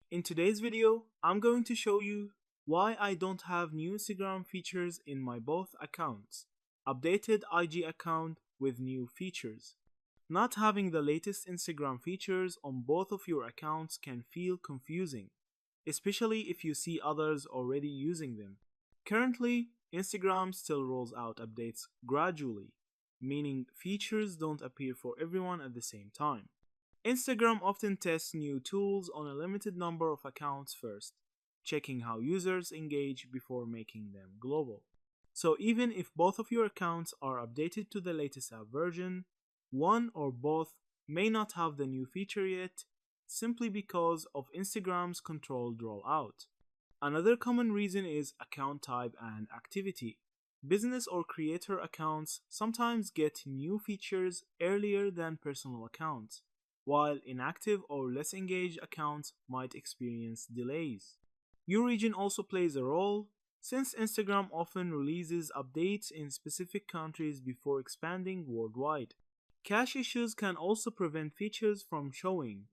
In today's video, I'm going to show you why I don't have new Instagram features in my both accounts. Updated IG account with new features. Not having the latest Instagram features on both of your accounts can feel confusing, especially if you see others already using them. Currently, Instagram still rolls out updates gradually, meaning features don't appear for everyone at the same time. Instagram often tests new tools on a limited number of accounts first, checking how users engage before making them global. So, even if both of your accounts are updated to the latest app version, one or both may not have the new feature yet simply because of Instagram's controlled rollout. Another common reason is account type and activity. Business or creator accounts sometimes get new features earlier than personal accounts, while inactive or less engaged accounts might experience delays. Your region also plays a role, since Instagram often releases updates in specific countries before expanding worldwide. Cache issues can also prevent features from showing,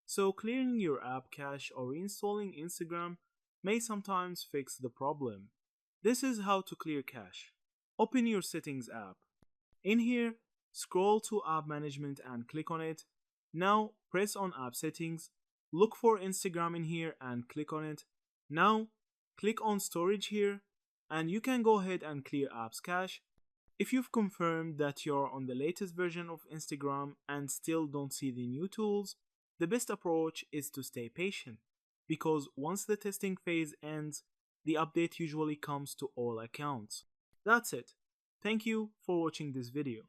so clearing your app cache or reinstalling Instagram may sometimes fix the problem. This is how to clear cache. Open your Settings app. In here, scroll to App Management and click on it. Now, press on App Settings. Look for Instagram in here and click on it. Now, click on Storage here, and you can go ahead and clear Apps Cache. If you've confirmed that you're on the latest version of Instagram and still don't see the new tools, the best approach is to stay patient, because once the testing phase ends, the update usually comes to all accounts. That's it. Thank you for watching this video.